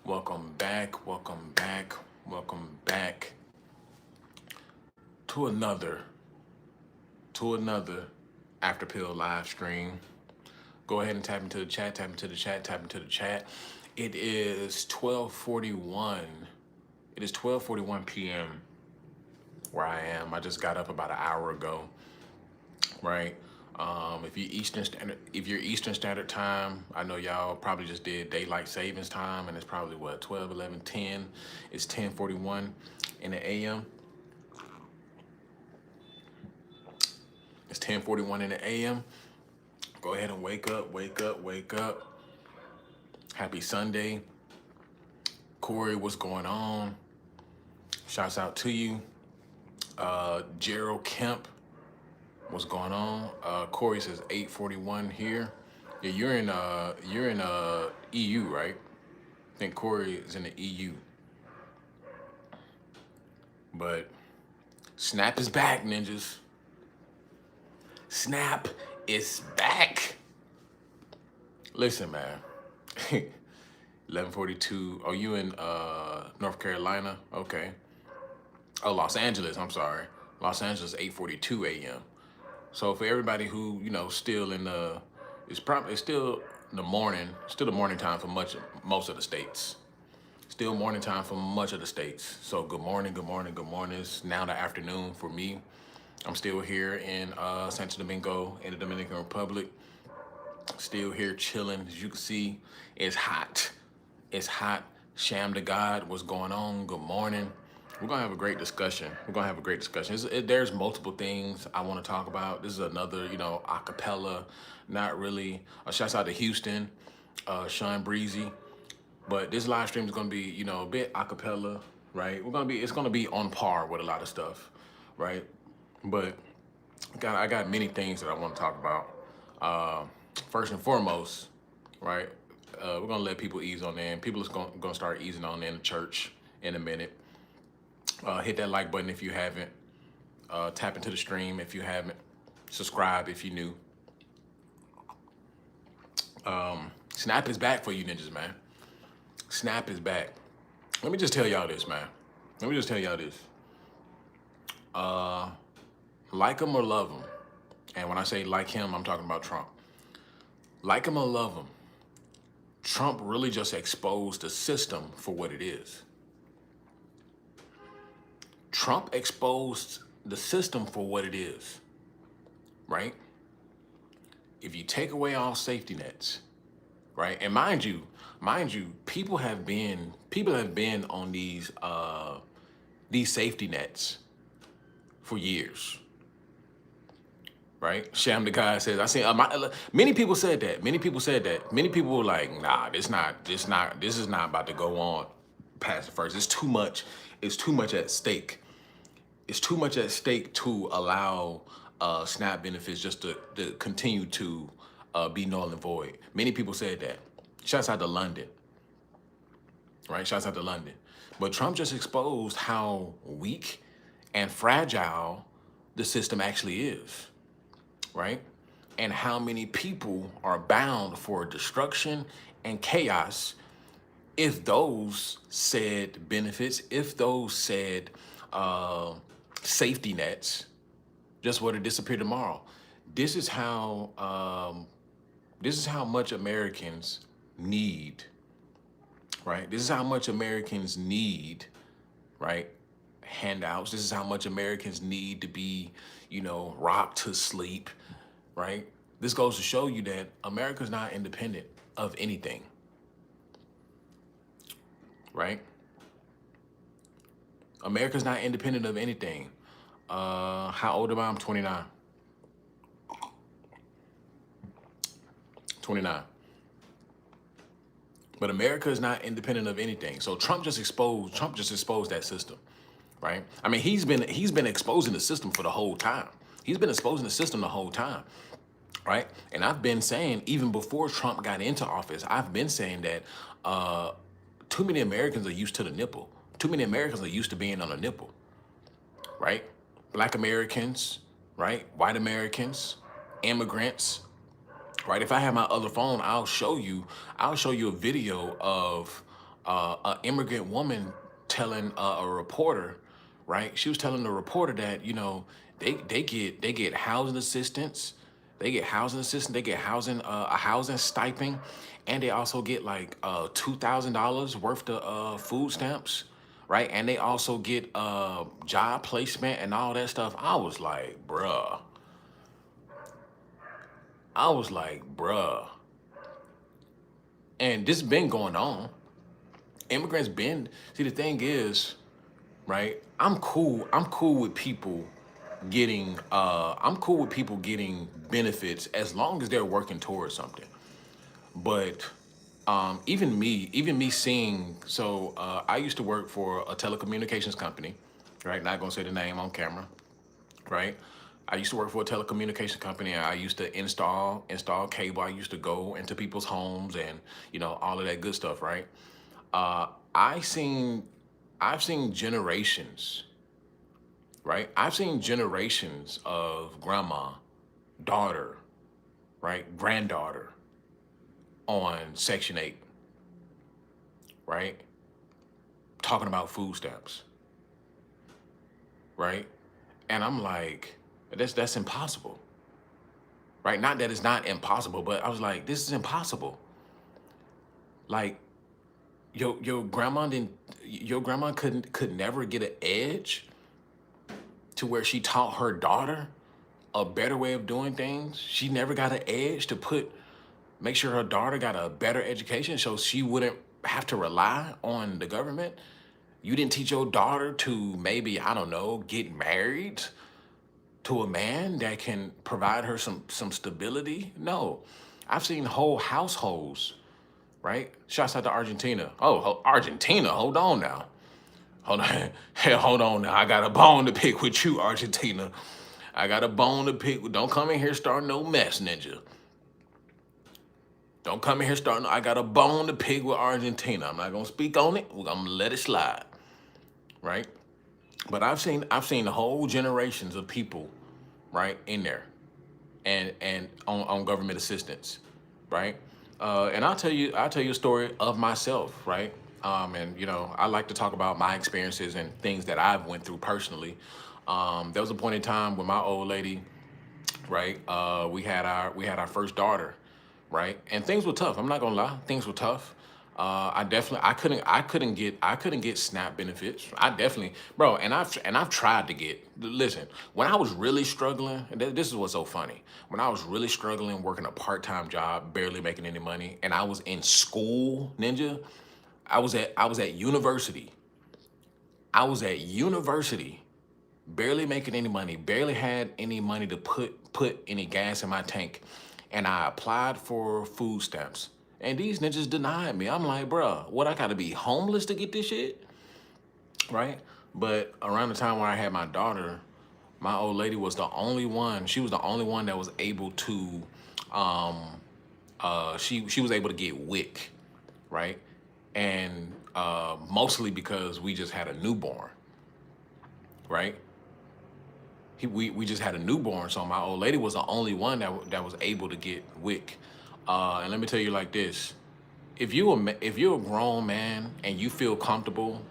Welcome back, welcome back, welcome back to another After Pill live stream. Go ahead and tap into the chat, tap into the chat, tap into the chat. It is 12:41. It is 12:41 p.m. where I am. I just got up about an hour ago, right? If you're Eastern Standard Time, I know y'all probably just did daylight savings time, and it's probably what 12, 11, 10. It's 10:41 in the AM. It's 10:41 in the AM. Go ahead and wake up, wake up, wake up. Happy Sunday. Corey, what's going on? Shouts out to you. Gerald Kemp, what's going on? Corey says 8:41 here. Yeah, you're in EU, right? I think Corey is in the EU. But Snap is back, ninjas. Snap is back. Listen, man. 11:42. Oh, you in North Carolina? Okay. Oh, Los Angeles. I'm sorry. Los Angeles, 8:42 a.m. So for everybody who still in it's still the morning, still the morning time for most of the states. Still morning time for much of the states. So good morning, good morning, good morning. It's now the afternoon for me. I'm still here in Santo Domingo in the Dominican Republic. Still here chilling. As you can see, it's hot. It's hot. Sham to God, what's going on? Good morning. We're gonna have a great discussion. There's multiple things I want to talk about. This is another, acapella. Not really. Shouts out to Houston, Sean Breezy. But this live stream is gonna be, a bit acapella, right? It's gonna be on par with a lot of stuff, right? But I got many things that I want to talk about. First and foremost, right? We're gonna let people ease on in. People is gonna start easing on in the church in a minute. Hit that like button if you haven't. Tap into the stream if you haven't. Subscribe if you're new. Snap is back for you ninjas, man. Snap is back. Let me just tell y'all this, man. Let me just tell y'all this. Like him or love him. And when I say like him, I'm talking about Trump. Like him or love him, Trump really just exposed the system for what it is. Trump exposed the system for what it is, right? If you take away all safety nets, right? And mind you, people have been on these safety nets for years, right? Sham the guy says, I see many people said that. Many people were like, nah, this is not about to go on past the first. It's too much at stake. It's too much at stake to allow SNAP benefits just to continue to be null and void. Many people said that. Shouts out to London, right? Shouts out to London. But Trump just exposed how weak and fragile the system actually is, right? And how many people are bound for destruction and chaos if those said benefits, if those said safety nets just were to disappear tomorrow. This is how much Americans need, right? This is how much Americans need, right? Handouts. This is how much Americans need to be, rocked to sleep, right? This goes to show you that America's not independent of anything, right? America's not independent of anything. How old am I? I'm 29. 29. But America is not independent of anything. So Trump just exposed that system, right? I mean, he's been exposing the system for the whole time. He's been exposing the system the whole time, right? And I've been saying, even before Trump got into office, I've been saying that too many Americans are used to the nipple. Too many Americans are used to being on a nipple, right? Black Americans, right? White Americans, immigrants, right? If I have my other phone, I'll show you a video of an immigrant woman telling a reporter, right? She was telling the reporter that they get housing assistance, they get housing a housing stipend, and they also get like $2,000 worth of food stamps, right? And they also get job placement and all that stuff. I was like, bruh, and this been going on. Immigrants been see the thing is, right? I'm cool with people getting I'm cool with people getting benefits as long as they're working towards something. But even me seeing I used to work for a telecommunications company, right? Not gonna say the name on camera, right? I used to work for a telecommunication company and I used to install cable. I used to go into people's homes and all of that good stuff, right? Uh I seen I've seen generations, right? I've seen generations of grandma, daughter, right, granddaughter on Section 8, right? Talking about food stamps, right? And I'm like, that's impossible, right? Not that it's not impossible, but I was like, this is impossible. Like your grandma could never get an edge to where she taught her daughter a better way of doing things. She never got an edge to make sure her daughter got a better education so she wouldn't have to rely on the government. You didn't teach your daughter to maybe, I don't know, get married to a man that can provide her some stability. No. I've seen whole households, right? Shouts out to Argentina. Oh, Argentina, hold on now. Hold on. Hey, hold on now. I got a bone to pick with you, Argentina. I got a bone to pick with. Don't come in here starting no mess, ninja. Don't come in here starting. I got a bone to pick with Argentina. I'm not gonna speak on it. I'm gonna let it slide, right? But I've seen whole generations of people, right, in there, and on government assistance, right? And I'll tell you a story of myself, right? And I like to talk about my experiences and things that I've went through personally. There was a point in time when my old lady, right? We had our first daughter, right? And things were tough. I'm not gonna lie, things were tough. I couldn't get SNAP benefits. I definitely, bro, and I've tried to get. Listen, when I was really struggling, and this is what's so funny. When I was really struggling, working a part-time job, barely making any money, and I was in school, ninja. I was at university. I was at university barely making any money, barely had any money to put any gas in my tank, and I applied for food stamps. And these ninjas denied me. I'm like, bruh, what, I gotta be homeless to get this shit? Right? But around the time where I had my daughter, my old lady was the only one, she was the only one that was able to she was able to get WIC, right? And mostly because we just had a newborn, right? We just had a newborn, so my old lady was the only one that was able to get WIC. And let me tell you like this: if you're a grown man and you feel comfortable,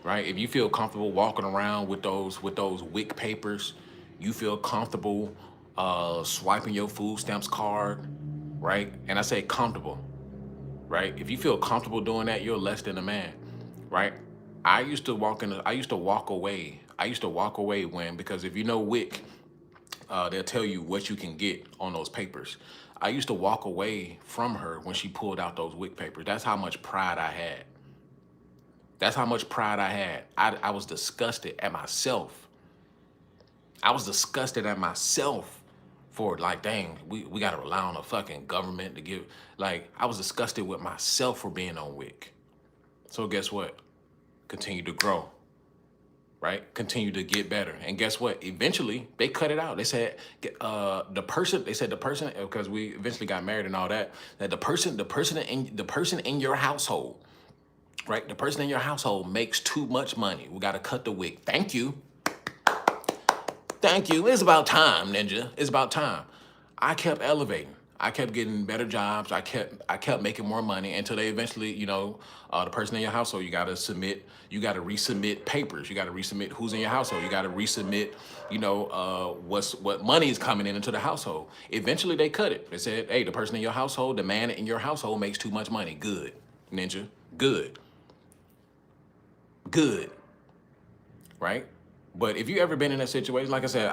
right? If you feel comfortable walking around with those WIC papers, you feel comfortable swiping your food stamps card, right? And I say comfortable, right? If you feel comfortable doing that, you're less than a man, right? I used to walk away. I used to walk away because if you know WIC, they'll tell you what you can get on those papers. I used to walk away from her when she pulled out those WIC papers. That's how much pride I had. That's how much pride I had. I was disgusted at myself. I was disgusted at myself for like, dang, we gotta rely on the fucking government to give. Like, I was disgusted with myself for being on WIC. So guess what? Continue to grow, right? Continue to get better. And guess what? Eventually, they cut it out. They said the person, because we eventually got married and all that, that the person in your household, right? The person in your household makes too much money. We got to cut the WIC. Thank you. Thank you. It's about time, ninja. It's about time. I kept elevating. I kept getting better jobs. I kept making more money until they eventually, the person in your household, you got to resubmit papers. You got to resubmit who's in your household. You got to resubmit, what money is coming into the household. Eventually they cut it. They said, hey, the person in your household, the man in your household makes too much money. Good, Ninja. Good. Good. Right? But if you ever been in that situation, like I said,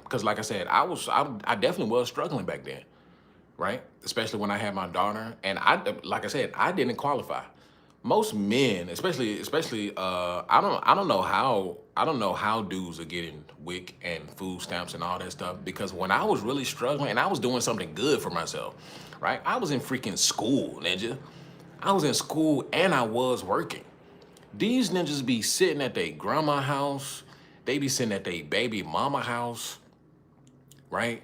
because like I said, I definitely was struggling back then, right? Especially when I had my daughter, and like I said, I didn't qualify. Most men, especially, I don't know how dudes are getting WIC and food stamps and all that stuff. Because when I was really struggling and I was doing something good for myself, right? I was in freaking school, Ninja. I was in school and I was working. These ninjas be sitting at their grandma house. They be sitting at their baby mama house, right?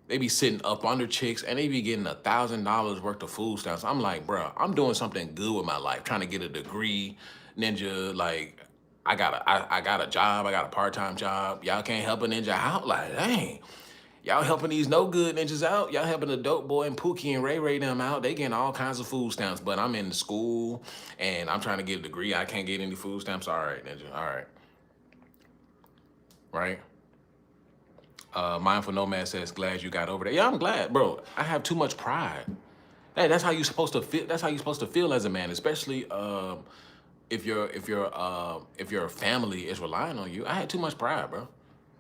They be sitting up under chicks and they be getting $1,000 worth of food stamps. I'm like, bro, I'm doing something good with my life, trying to get a degree, ninja. Like, I got a job, I got a part-time job. Y'all can't help a ninja out. Like, dang. Y'all helping these no good ninjas out. Y'all helping the dope boy and Pookie and Ray Ray them out. They getting all kinds of food stamps, but I'm in the school and I'm trying to get a degree. I can't get any food stamps. All right, ninja. All right. Right? Mindful Nomad says, glad you got over there. Yeah, I'm glad, bro. I have too much pride. Hey, that's how you're supposed to feel. That's how you're supposed to feel as a man, especially if your family is relying on you. I had too much pride, bro.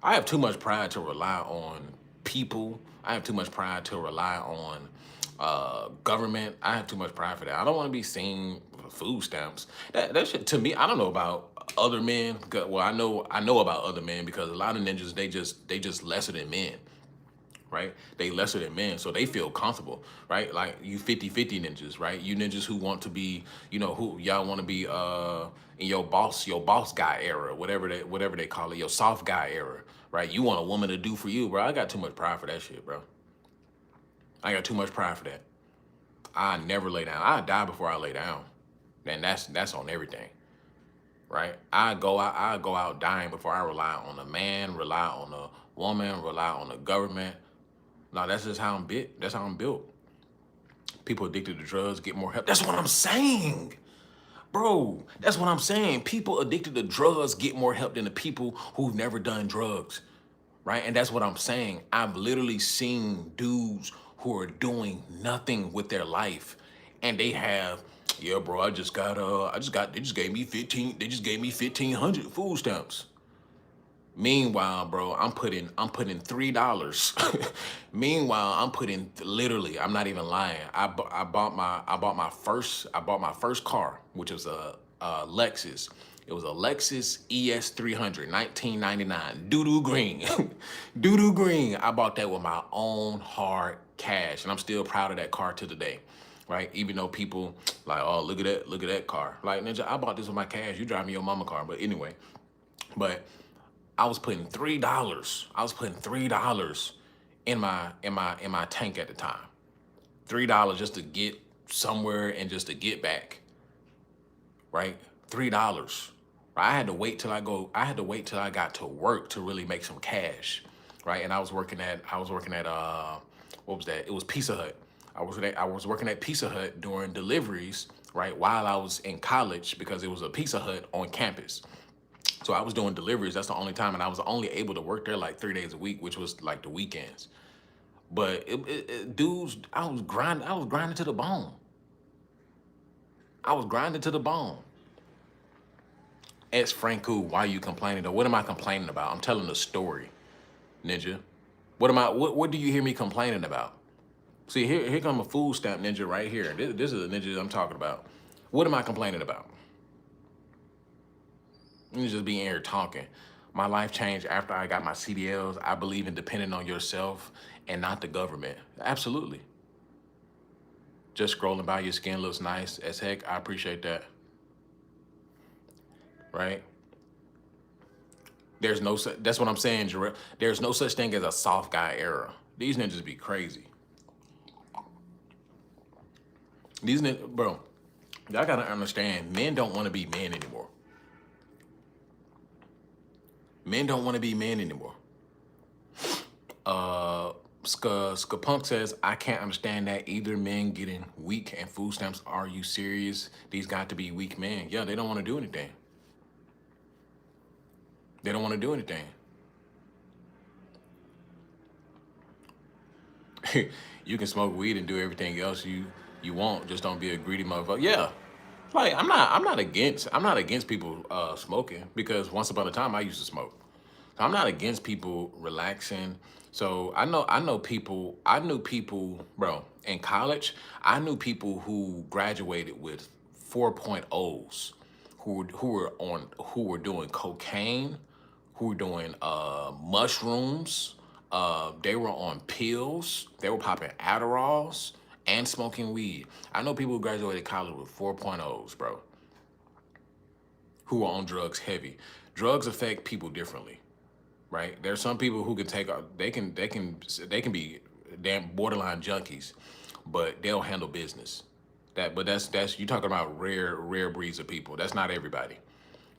I have too much pride to rely on people. I have too much pride to rely on government. I have too much pride for that. I don't want to be seen with food stamps. That shit to me. I don't know about other men. Well, I know about other men because a lot of ninjas they just lesser than men, right? They lesser than men, so they feel comfortable, right? Like you 50-50 ninjas, right? You ninjas who want to be, who y'all want to be in your boss guy era, whatever they call it, your soft guy era, right? You want a woman to do for you, bro. I got too much pride for that shit, bro. I got too much pride for that. I never lay down. I die before I lay down. And that's on everything. Right? I go out dying before I rely on a man, rely on a woman, rely on the government. No, that's just how I'm built. That's how I'm built. People addicted to drugs get more help. That's what I'm saying. Bro, that's what I'm saying. People addicted to drugs get more help than the people who've never done drugs. Right? And that's what I'm saying. I've literally seen dudes who are doing nothing with their life. And they have, yeah, bro, they just gave me 1,500 food stamps. Meanwhile, bro, I'm putting $3. Meanwhile, I'm putting literally, I'm not even lying. I bought my first car, which was a Lexus. It was a Lexus ES300, 1999, doo-doo green. Doo-doo green. I bought that with my own hard cash, and I'm still proud of that car to today, right? Even though people like, oh, look at that car. Like, ninja, I bought this with my cash. You driving your mama car, but anyway. But I was putting $3. I was putting $3 in my tank at the time. $3 just to get somewhere and just to get back, right? $3. I had to wait till I got to work to really make some cash, right? And I was working at what was that? It was Pizza Hut. I was working at Pizza Hut during deliveries, right? While I was in college because it was a Pizza Hut on campus. So I was doing deliveries. That's the only time, and I was only able to work there like 3 days a week, which was like the weekends. But dudes, I was grinding to the bone. I was grinding to the bone. Ask Franku, why are you complaining? Or what am I complaining about? I'm telling a story, ninja. What do you hear me complaining about? See, here come a food stamp ninja right here. This is the ninja I'm talking about. What am I complaining about? You just be in here talking. My life changed after I got my CDLs. I believe in depending on yourself and not the government. Absolutely. Just scrolling by, your skin looks nice as heck. I appreciate that. Right? That's what I'm saying, Jarrell. There's no such thing as a soft guy era. These ninjas be crazy. Bro, y'all gotta understand, men don't want to be men anymore. Men don't want to be men anymore. Skapunk says, I can't understand that either. Men getting weak and food stamps. Are you serious? These got to be weak men. Yeah, they don't want to do anything. They don't want to do anything. You can smoke weed and do everything else you want. Just don't be a greedy motherfucker. Yeah. Like I'm not against people smoking, because once upon a time I used to smoke. So I'm not against people relaxing. So I knew people, bro, in college. I knew people who graduated with 4.0s, who were doing cocaine, who were doing mushrooms. They were on pills. They were popping Adderalls and smoking weed. I know people who graduated college with 4.0s, bro, who are on drugs heavy. Drugs affect people differently, right? There's some people who can take they can be damn borderline junkies, but they'll handle business. But that's you talking about rare breeds of people. That's not everybody,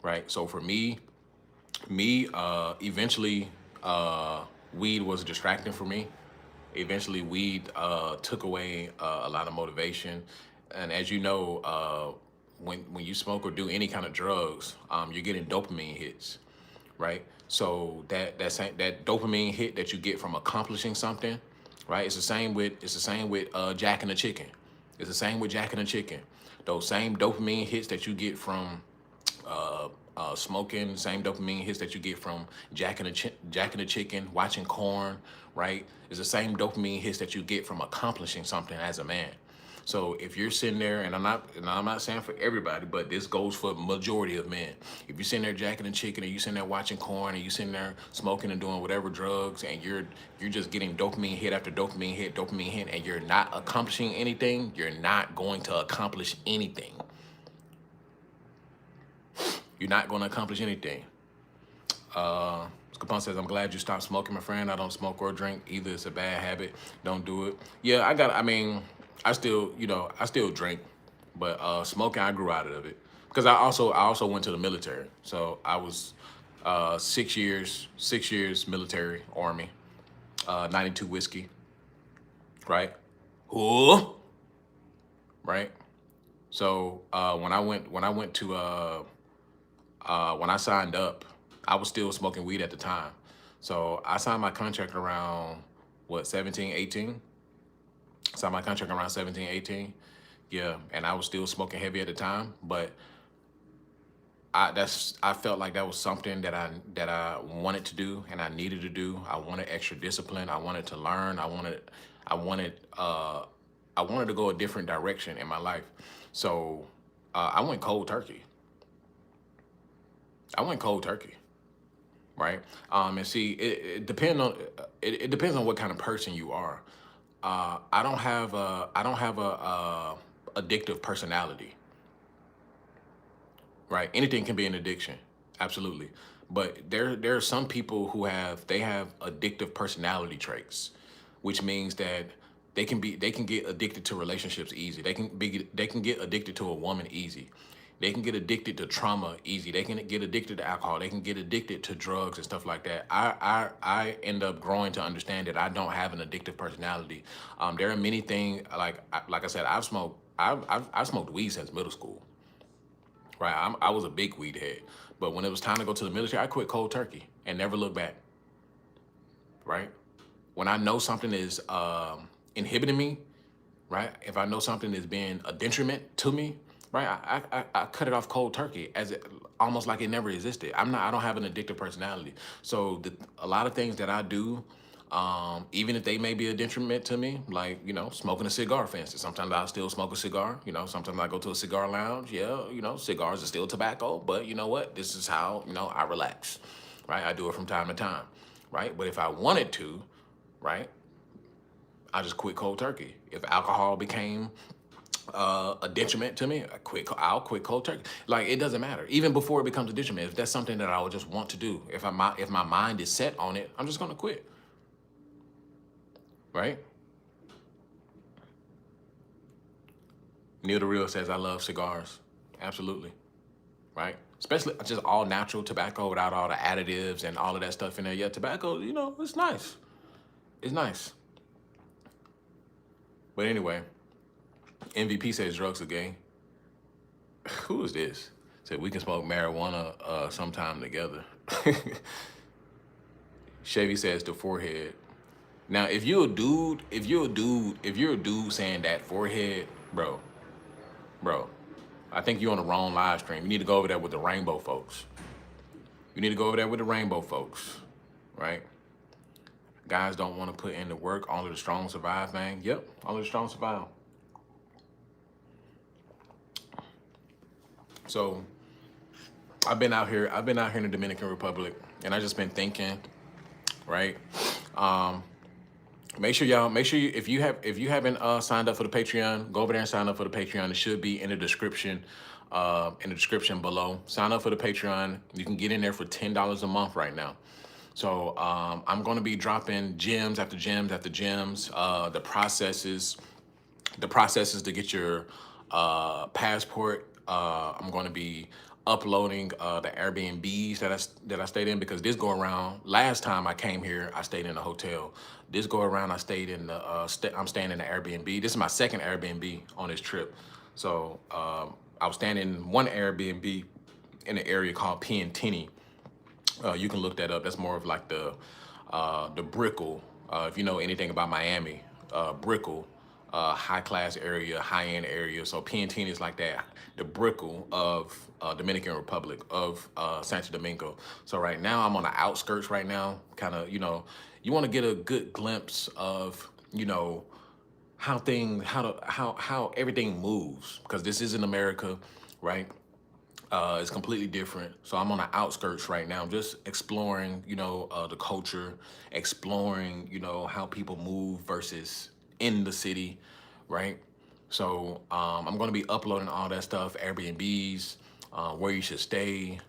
right? So for me, eventually, weed was distracting for me. Eventually, weed took away a lot of motivation. And as you know, when you smoke or do any kind of drugs, you're getting dopamine hits, right? So that dopamine hit that you get from accomplishing something, right? It's the same with Jack and the Chicken. It's the same with Jack and the Chicken. Those same dopamine hits that you get from smoking, same dopamine hits that you get from Jack and the Chicken, watching corn, right? It's the same dopamine hits that you get from accomplishing something as a man. So if you're sitting there, and I'm not saying for everybody, but this goes for majority of men. If you're sitting there jacking and chicken, and you sitting there watching corn, and you sitting there smoking and doing whatever drugs, and you're just getting dopamine hit after dopamine hit, and you're not accomplishing anything, you're not going to accomplish anything. You're not going to accomplish anything. Capone says, I'm glad you stopped smoking, my friend. I don't smoke or drink either. It's a bad habit. Don't do it. Yeah, I still, I still drink, but smoking, I grew out of it. Because I also went to the military. So I was 6 years military, Army, 92 whiskey, right? Ooh, right? So when I signed up, I was still smoking weed at the time. So I signed my contract around, what, 17, 18? Signed my contract around 17, 18. Yeah, and I was still smoking heavy at the time, but I felt like that was something that I wanted to do and I needed to do. I wanted extra discipline. I wanted to learn. I wanted I wanted to go a different direction in my life. So I went cold turkey. I went cold turkey, right? And see, it depends on what kind of person you are. I don't have a addictive personality, right? Anything can be an addiction, absolutely. But there are some people who they have addictive personality traits, which means that they can get addicted to relationships easy. They can get addicted to a woman easy. They can get addicted to trauma easy. They can get addicted to alcohol. They can get addicted to drugs and stuff like that. I end up growing to understand that I don't have an addictive personality. There are many things like I said, I've smoked weed since middle school, right? I was a big weed head, but when it was time to go to the military, I quit cold turkey and never looked back, right? When I know something is inhibiting me, right? If I know something is being a detriment to me, right? I cut it off cold turkey almost like it never existed. I don't have an addictive personality. So a lot of things that I do, even if they may be a detriment to me, like, smoking a cigar, for instance. Sometimes I'll still smoke a cigar, sometimes I go to a cigar lounge. Yeah, cigars are still tobacco, but you know what? This is how, I relax, right? I do it from time to time, right? But if I wanted to, right, I just quit cold turkey. If alcohol became a detriment to me, I'll quit cold turkey. Like, it doesn't matter. Even before it becomes a detriment, if that's something that I would just want to do, if my mind is set on it, I'm just gonna quit, right? Neil the Real says, I love cigars. Absolutely, right? Especially just all natural tobacco without all the additives and all of that stuff in there. Yeah, tobacco, it's nice. It's nice. But anyway, MVP says drugs are gay. Who is this? Said we can smoke marijuana sometime together. Chevy says the forehead. Now, if you're a dude saying that forehead, bro, I think you're on the wrong live stream. You need to go over there with the rainbow folks. You need to go over there with the rainbow folks, right? Guys don't want to put in the work. Only the strong survive, man. Yep, only the strong survive. So I've been out here in the Dominican Republic, and I just been thinking, right? Um, make sure if you haven't signed up for the Patreon, go over there and sign up for the Patreon. It should be in the description, below. Sign up for the Patreon. You can get in there for $10 a month right now. So I'm going to be dropping gems after gems after gems. The processes to get your passport. I'm going to be uploading the Airbnbs that I stayed in, because this go around. Last time I came here, I stayed in a hotel. This go around, I stayed in the. I'm staying in the Airbnb. This is my second Airbnb on this trip. So I was staying in one Airbnb in an area called Piantini. You can look that up. That's more of like the Brickell. If you know anything about Miami, Brickell, high class area, high end area. So Piantini is like that, the Brickell of Dominican Republic, of Santo Domingo. So right now I'm on the outskirts right now, kind of, you want to get a good glimpse of, how everything moves, because this isn't America, right? It's completely different. So I'm on the outskirts right now, just exploring, the culture, exploring, how people move versus in the city, right? So I'm going to be uploading all that stuff, Airbnbs, where you should stay,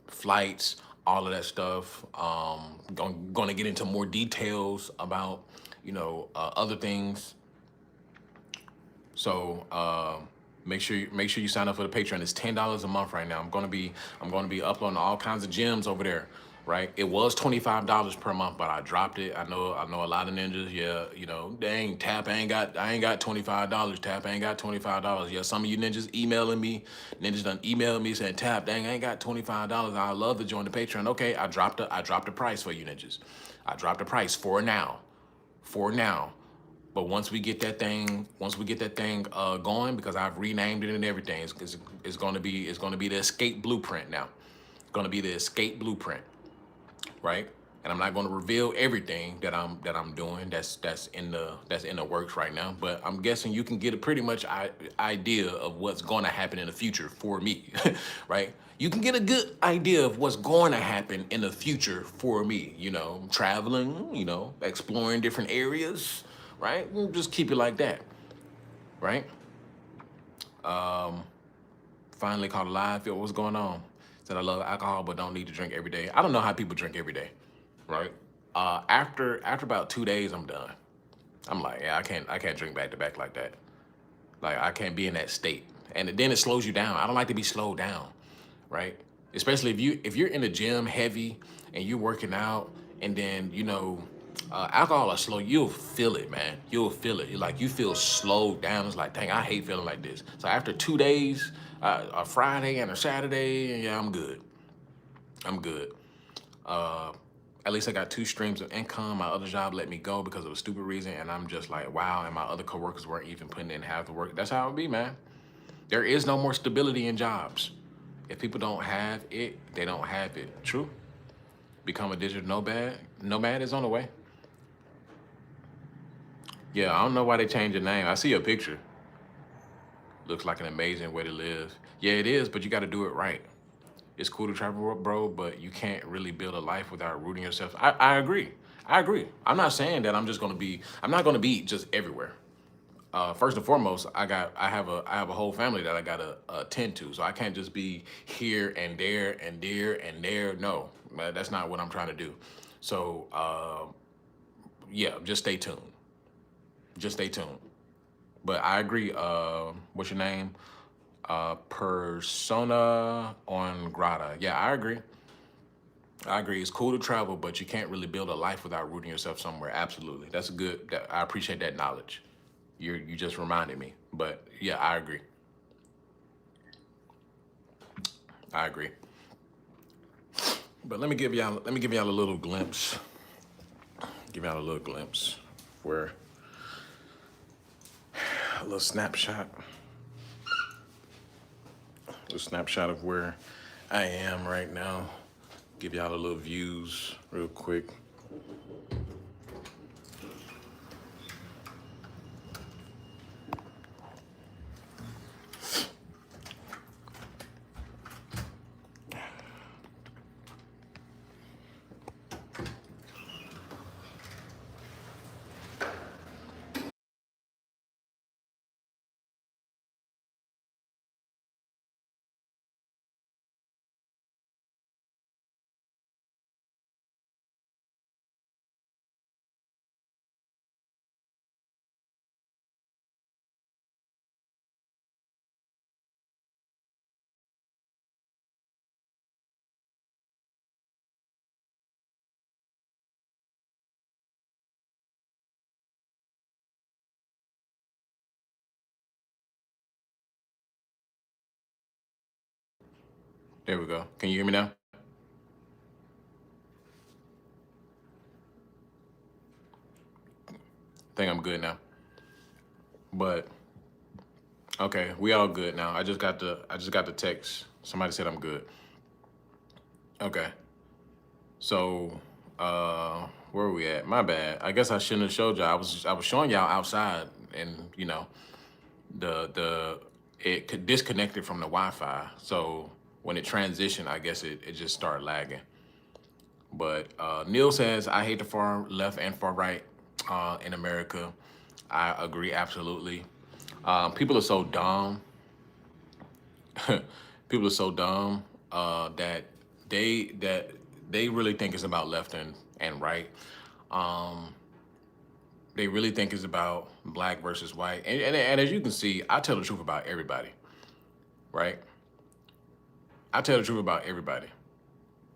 flights, all of that stuff. Going to get into more details about, other things. So make sure you sign up for the Patreon. It's $10 a month right now. I'm gonna be uploading all kinds of gems over there. Right? It was $25 per month, but I dropped it. I know a lot of ninjas. Yeah, dang, Tap I ain't got $25. Tap ain't got $25. Yeah, some of you ninjas emailing me. Ninjas done emailed me saying, Tap, dang, I ain't got $25. I love to join the Patreon. Okay, I dropped the price for you ninjas. I dropped the price for now. For now. But once we get that thing going, because I've renamed it and everything, it's going to be the Escape Blueprint now. It's going to be the Escape Blueprint, right? And I'm not going to reveal everything that I'm doing. That's in the works right now. But I'm guessing you can get a pretty much idea of what's going to happen in the future for me, right? You can get a good idea of what's going to happen in the future for me. Traveling, exploring different areas. Right? We'll just keep it like that, right? Finally caught a live. Yo, what's going on? Said I love alcohol, but don't need to drink every day. I don't know how people drink every day, right? After about 2 days, I'm done. I'm like, yeah, I can't drink back to back like that. Like, I can't be in that state, and then it slows you down. I don't like to be slowed down, right? Especially if you're in the gym heavy and you're working out, and then alcohol will slow. You'll feel it, man. You'll feel it. You feel slowed down. It's like, dang, I hate feeling like this. So after 2 days, a Friday and a Saturday, yeah, I'm good. I'm good. At least I got 2 streams of income. My other job let me go because of a stupid reason, and I'm just like, wow. And my other coworkers weren't even putting in half the work. That's how it be, man. There is no more stability in jobs. If people don't have it, they don't have it. True. Become a digital nomad. Nomad is on the way. Yeah, I don't know why they changed the name. I see a picture. Looks like an amazing way to live. Yeah, it is, but you got to do it right. It's cool to travel, bro, but you can't really build a life without rooting yourself. I agree. I agree. I'm not saying that I'm not going to be just everywhere. First and foremost, I have a whole family that I got to attend to. So I can't just be here and there and there and there. No, that's not what I'm trying to do. So, yeah, just stay tuned. Just stay tuned. But I agree. What's your name? Persona on Grata. Yeah, I agree. I agree. It's cool to travel, but you can't really build a life without rooting yourself somewhere. Absolutely. That's a good. I appreciate that knowledge. You just reminded me. But yeah, I agree. I agree. But let me give y'all a little glimpse. Give y'all a little glimpse where a little snapshot of where I am right now. Give y'all a little views real quick. There we go. Can you hear me now? I think I'm good now. But okay, we all good now. I just got the text. Somebody said I'm good. Okay. So where are we at? My bad. I guess I shouldn't have showed y'all. I was showing y'all outside, and the it could disconnected from the Wi-Fi. So when it transitioned, I guess it just started lagging. But Neil says, I hate the far left and far right in America. I agree absolutely. People are so dumb. People are so dumb that that they really think it's about left and right. Um, they really think it's about black versus white. And as you can see, I tell the truth about everybody, right? I tell the truth about everybody.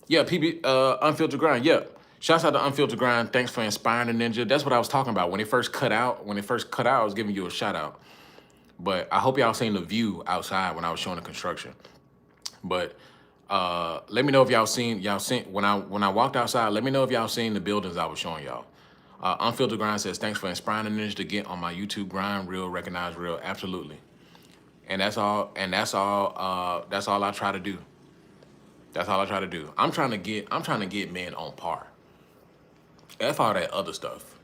Yeah, PB, Unfiltered Grind. Yeah. Shouts out to Unfiltered Grind. Thanks for inspiring the ninja. That's what I was talking about. When it first cut out, I was giving you a shout out. But I hope y'all seen the view outside when I was showing the construction. But let me know if y'all seen when I walked outside. Let me know if y'all seen the buildings I was showing y'all. Unfiltered Grind says, thanks for inspiring the ninja to get on my YouTube grind. Real, recognize real. Absolutely. And that's all I try to do. That's all I try to do. I'm trying to get men on par. F all that other stuff,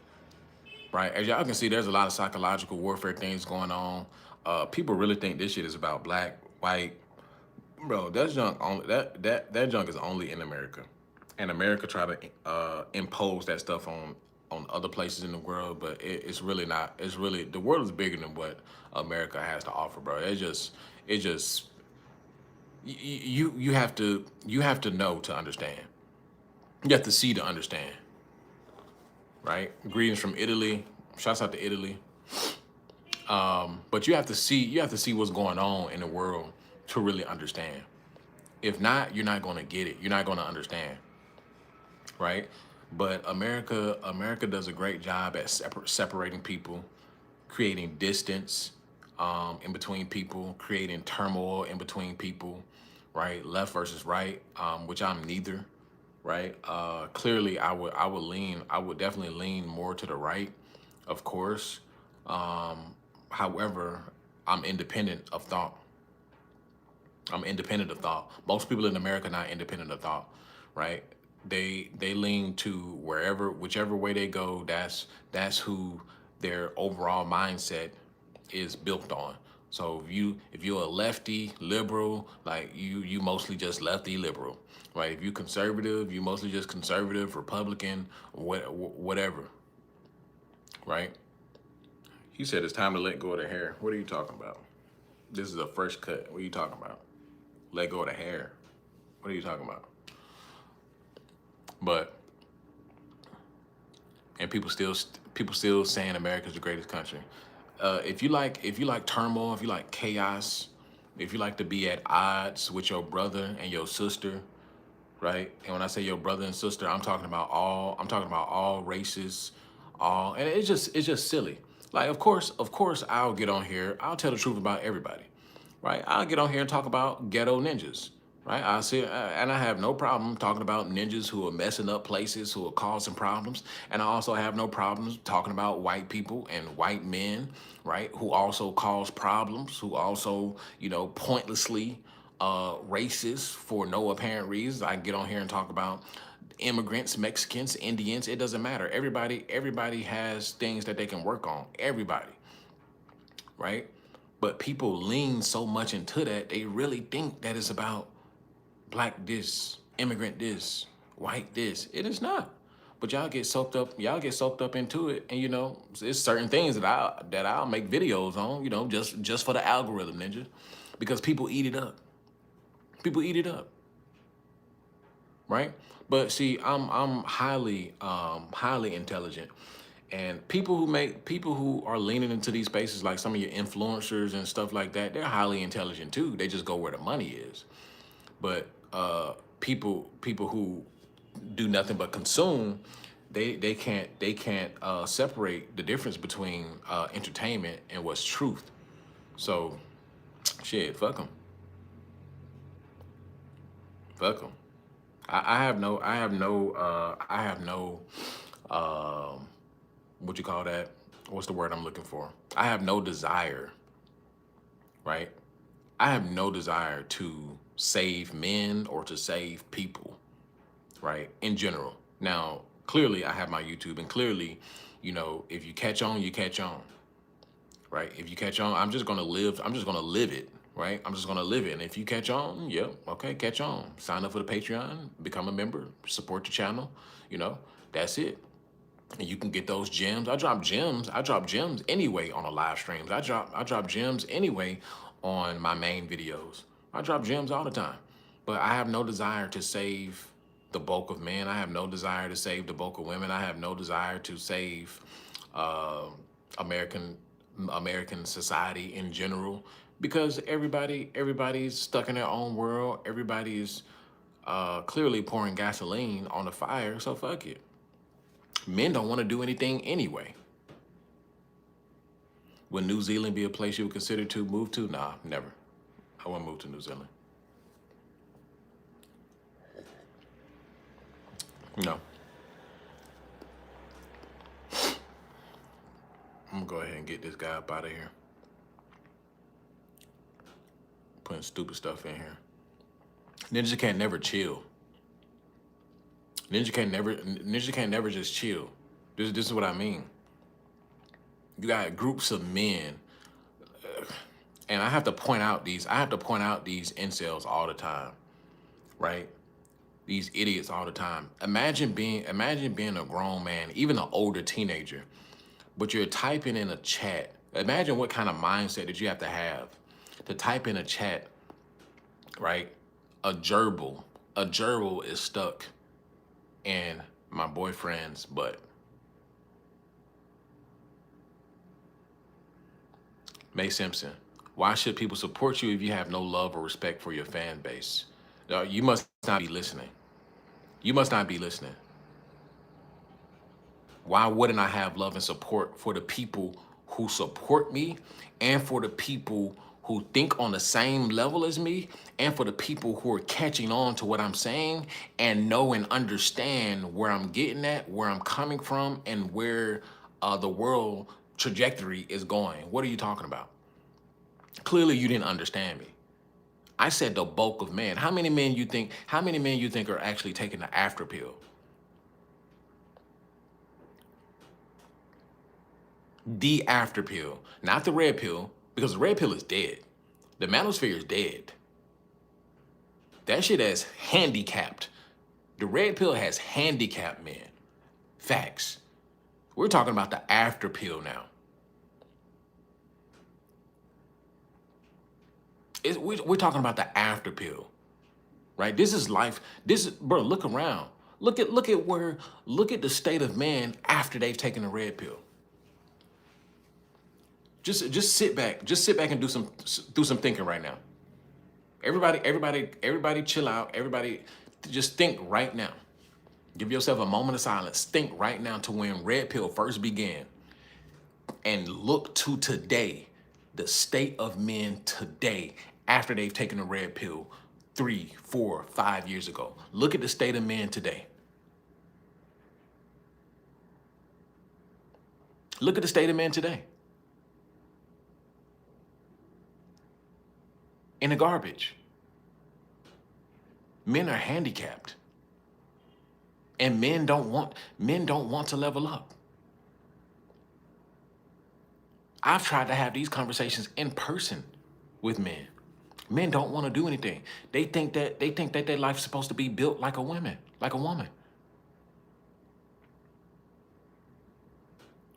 right? As y'all can see, there's a lot of psychological warfare things going on. People really think this shit is about black, white. Bro, that junk only that junk is only in America. And America try to impose that stuff on other places in the world, but it's really not. It's really the world is bigger than what America has to offer, bro. It just you have to know to understand. You have to see to understand, right? Greetings from Italy. Shouts out to Italy. But you have to see what's going on in the world to really understand. If not, you're not going to get it. You're not going to understand, right? But America does a great job at separating people, creating distance in between people, creating turmoil in between people, right? Left versus right, which I'm neither, right? Clearly, I would definitely lean more to the right, of course. However, I'm independent of thought. I'm independent of thought. Most people in America are not independent of thought, right? They lean to whichever way they go. That's who their overall mindset is built on. So if you're a lefty liberal, like you mostly just lefty liberal, right? If you conservative, you mostly just conservative Republican, whatever, right? He said it's time to let go of the hair. What are you talking about? This is a fresh cut. What are you talking about? Let go of the hair. What are you talking about? But and people still saying America's the greatest country. If you like turmoil, if you like chaos, if you like to be at odds with your brother and your sister, right? And when I say your brother and sister, I'm talking about all races, all, and it's just silly. Like, of course, I'll get on here, I'll tell the truth about everybody, right? I'll get on here and talk about ghetto ninjas, right? I see, and I have no problem talking about ninjas who are messing up places, who are causing problems, and I also have no problems talking about white people and white men, right? Who also cause problems, who also, you know, pointlessly racist for no apparent reasons. I can get on here and talk about immigrants, Mexicans, Indians. It doesn't matter. Everybody has things that they can work on. Everybody, right? But people lean so much into that, they really think that it's about black this, immigrant this, white this. It is not. But y'all get soaked up into it, and you know, there's certain things that I'll make videos on, you know, just for the algorithm, ninja. Because people eat it up. People eat it up, right? But see, I'm highly intelligent. And people who are leaning into these spaces, like some of your influencers and stuff like that, they're highly intelligent too. They just go where the money is. But people who do nothing but consume, they can't separate the difference between entertainment and what's truth. So shit, fuck them. I have no what you call that? What's the word I'm looking for? I have no desire, right? I have no desire to save men or to save people, right? In general. Now, clearly I have my YouTube, and clearly, you know, if you catch on, you catch on, right? If you catch on, I'm just gonna live it, right? I'm just gonna live it. And if you catch on, yep, okay, catch on. Sign up for the Patreon, become a member, support the channel, you know, that's it. And you can get those gems. I drop gems anyway on the live streams. I drop gems anyway on my main videos. I drop gems all the time. But I have no desire to save the bulk of men. I have no desire to save the bulk of women. I have no desire to save uh, American American society in general, because everybody's stuck in their own world. Everybody's clearly pouring gasoline on the fire. So fuck it. Men don't want to do anything anyway. Would New Zealand be a place you would consider to move to? Nah, never. I wouldn't move to New Zealand. No. I'm gonna go ahead and get this guy up out of here. Putting stupid stuff in here. Ninja can't never chill. Ninja can't never just chill. This is what I mean. You got groups of men, and I have to point out these incels all the time, right? These idiots all the time. Imagine being a grown man, even an older teenager, but you're typing in a chat. Imagine what kind of mindset that you have to type in a chat, right? A gerbil. A gerbil is stuck in my boyfriend's butt. May Simpson. Why should people support you if you have no love or respect for your fan base? You must not be listening. You must not be listening. Why wouldn't I have love and support for the people who support me, and for the people who think on the same level as me, and for the people who are catching on to what I'm saying and know and understand where I'm getting at, where I'm coming from, and where the world trajectory is going? What are you talking about? Clearly you didn't understand me. I said the bulk of men. How many men you think are actually taking the after pill? The after pill, not the red pill, because the red pill is dead. The manosphere is dead. That shit has handicapped. The red pill has handicapped men. Facts. We're talking about the after pill now. We're talking about the after pill, right? This is life. Bro, look around. Look at the state of man after they've taken the red pill. Just sit back. Just sit back and do some thinking right now. Everybody chill out. Everybody just think right now. Give yourself a moment of silence. Think right now to when Red Pill first began and look to today, the state of men today after they've taken the Red Pill 3, 4, 5 years ago. Look at the state of men today. Look at the state of men today. In the garbage. Men are handicapped. And men don't want to level up. I've tried to have these conversations in person with men. Men don't want to do anything. They think that their life's supposed to be built like a woman.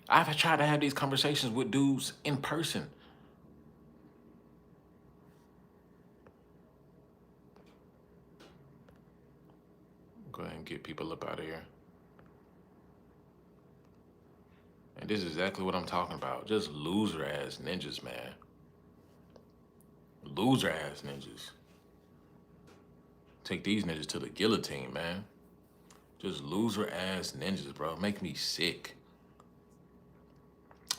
I've tried to have these conversations with dudes in person. Go ahead and get people up out of here. And this is exactly what I'm talking about. Just loser ass ninjas, man. Loser ass ninjas. Take these ninjas to the guillotine, man. Just loser ass ninjas, bro. Make me sick.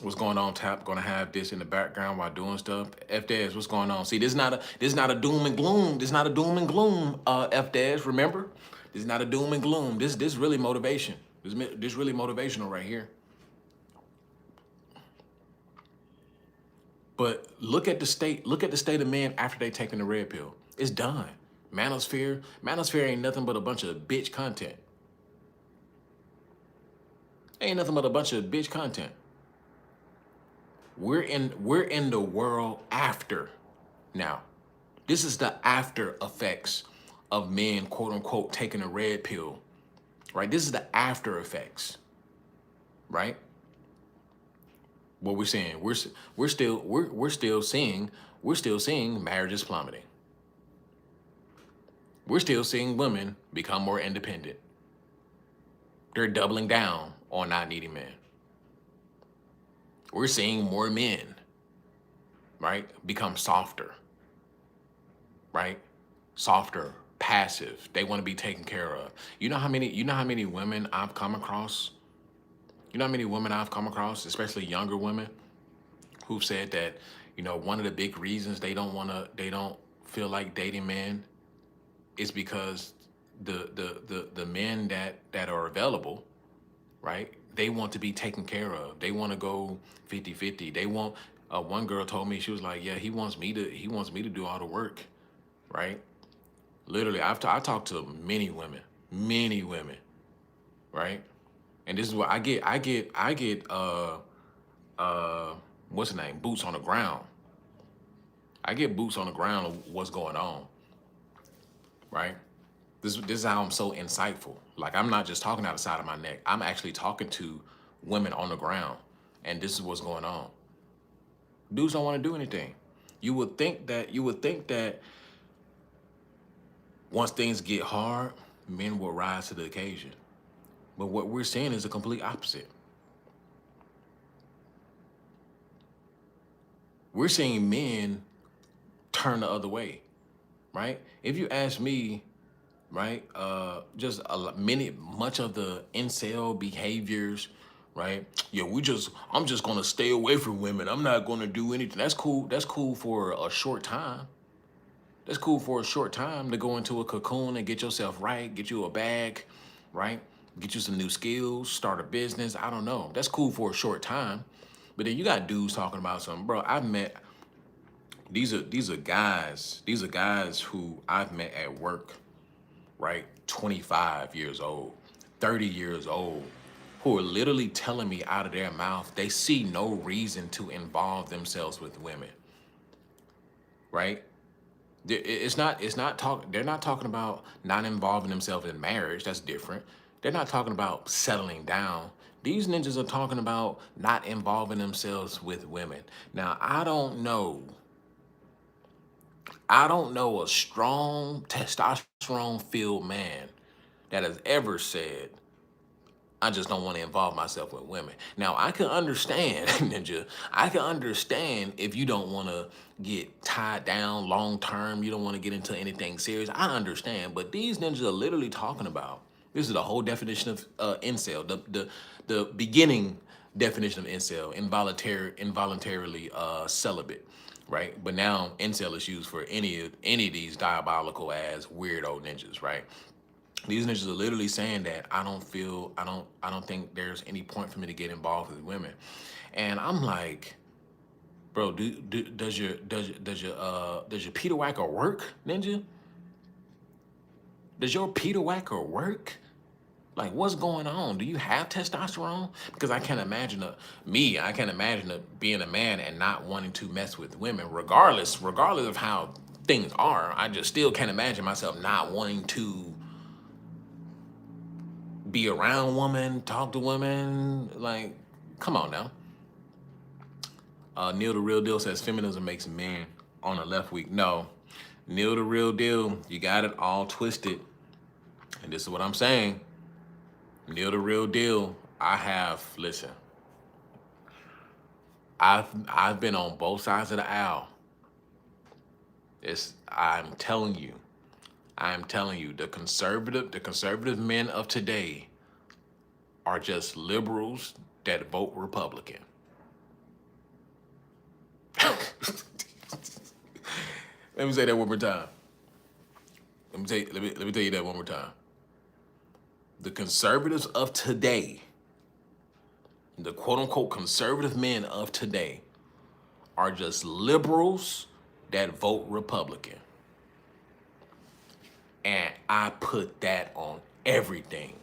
What's going on, Tap? Gonna have this in the background while doing stuff. F-Dash, what's going on? See, this is not a doom and gloom. This is not a doom and gloom, F-Dash, remember? This is not a doom and gloom. This really motivation. This really motivational right here. But look at the state of men after they taken the Red Pill. It's done. Manosphere ain't nothing but a bunch of bitch content. Ain't nothing but a bunch of bitch content. We're in the world after now. This is the after effects of men, quote unquote, taking a red pill, right? This is the after effects, right? What we're saying, we're still seeing marriages plummeting. We're still seeing women become more independent. They're doubling down on not needing men. We're seeing more men, right, become softer, right? Softer, passive. They want to be taken care of. You know how many women I've come across? You know how many women I've come across, especially younger women, who've said that, one of the big reasons they don't feel like dating men is because the men that are available, right? They want to be taken care of. They want to go 50-50. They want, one girl told me, she was like, yeah, he wants me to do all the work, right? Literally, I talked to many women, right? And this is what I get, what's the name? Boots on the ground. I get boots on the ground of what's going on, right? This is how I'm so insightful. Like, I'm not just talking out the side of my neck. I'm actually talking to women on the ground, and this is what's going on. Dudes don't want to do anything. You would think that once things get hard, men will rise to the occasion. But what we're seeing is the complete opposite. We're seeing men turn the other way, right? If you ask me, right, much of the incel behaviors, right? Yeah, I'm just gonna stay away from women. I'm not gonna do anything. That's cool. That's cool for a short time. That's cool for a short time to go into a cocoon and get yourself right, get you a bag, right? Get you some new skills, start a business. I don't know. That's cool for a short time. But then you got dudes talking about something, bro. I've met these are guys who I've met at work, right? 25 years old, 30 years old, who are literally telling me out of their mouth they see no reason to involve themselves with women, right? They're not talking about not involving themselves in marriage. That's different. They're not talking about settling down. These ninjas are talking about not involving themselves with women. Now, I don't know a strong testosterone-filled man that has ever said, I just don't want to involve myself with women. Now, I can understand, Ninja. I can understand if you don't want to get tied down long term. You don't want to get into anything serious. I understand. But these ninjas are literally talking about, this is the whole definition of incel, the beginning definition of incel, involuntarily celibate, right? But now incel is used for any of these diabolical ass weirdo ninjas, right? These ninjas are literally saying that I don't think there's any point for me to get involved with women. And I'm like, bro, does your Peter Whacker work, Ninja? Does your Peter Whacker work? Like, what's going on? Do you have testosterone? Because I can't imagine being a man and not wanting to mess with women, regardless of how things are. I just still can't imagine myself not wanting to be around women, talk to women. Like, come on now. Neil the Real Deal says feminism makes men on the left weak. No, Neil the Real Deal, you got it all twisted. And this is what I'm saying. Neil the Real Deal, listen, I've been on both sides of the aisle. I'm telling you, the conservative men of today are just liberals that vote Republican. Let me say that one more time. Let me tell you that one more time. The conservatives of today, the quote unquote conservative men of today, are just liberals that vote Republican. And I put that on everything.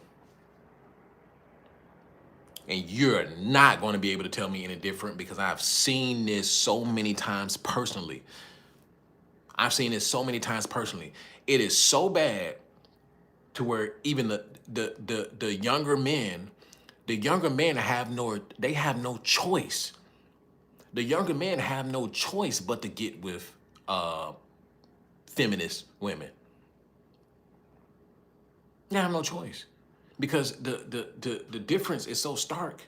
And you're not going to be able to tell me any different, because I've seen this so many times personally. It is so bad to where even the younger men have no choice. The younger men have no choice but to get with feminist women. They have no choice, because the difference is so stark.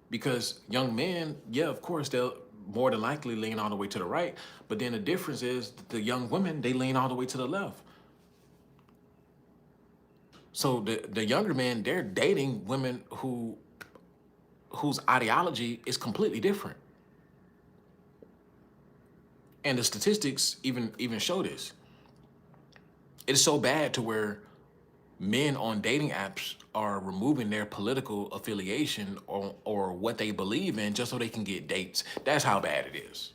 Because young men, yeah, of course, they'll more than likely lean all the way to the right, but then the difference is the young women, they lean all the way to the left. So the younger men, they're dating women whose ideology is completely different. And the statistics even show this. It's so bad to where men on dating apps are removing their political affiliation or what they believe in just so they can get dates. That's how bad it is.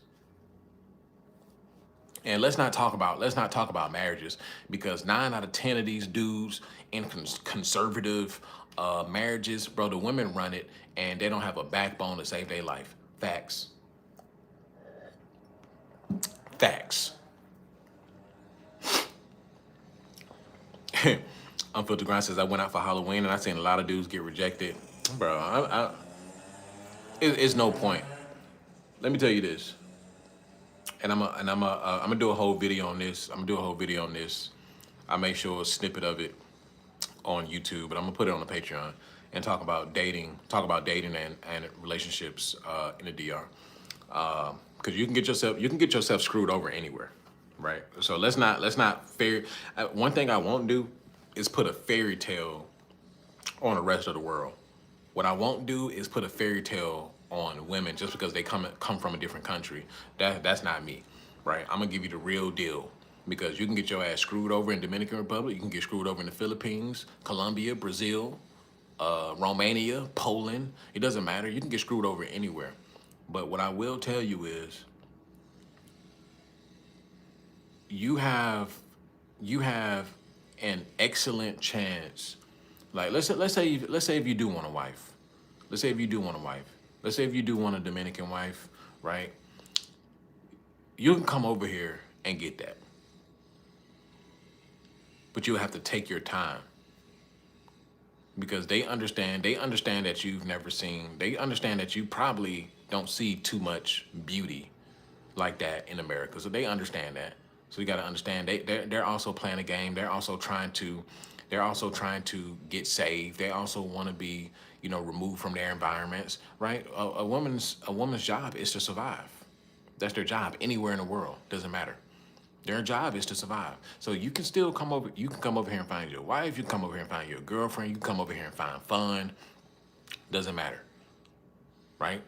And let's not talk about marriages, because 9 out of 10 of these dudes in conservative marriages, bro, the women run it and they don't have a backbone to save their life. Facts. Unfiltered Grind says, I went out for Halloween and I seen a lot of dudes get rejected. Bro, it's no point. Let me tell you this. And I'm gonna do a whole video on this. I'll make sure a snippet of it on YouTube, but I'm gonna put it on the Patreon and talk about dating and relationships in the DR. Because you can get yourself screwed over anywhere, right? So let's not one thing I won't do is put a fairy tale on the rest of the world. What I won't do is put a fairy tale on women just because they come from a different country. That's not me, right? I'm gonna give you the real deal, because you can get your ass screwed over in Dominican Republic, you can get screwed over in the Philippines, Colombia, Brazil, Romania, Poland. It doesn't matter. You can get screwed over anywhere. But what I will tell you is, you have an excellent chance. Like let's say if you do want a wife. Let's say if you do want a Dominican wife, right? You can come over here and get that. But you'll have to take your time. Because they understand that you've never seen, they understand that you probably don't see too much beauty like that in America. So they understand that. So you got to understand, they're also playing a game. They're also trying to They're also trying to get saved. They also want to be, removed from their environments, right? A woman's job is to survive. That's their job anywhere in the world. Doesn't matter. Their job is to survive. So you can still come over. You can come over here and find your wife. You can come over here and find your girlfriend. You can come over here and find fun. Doesn't matter, right?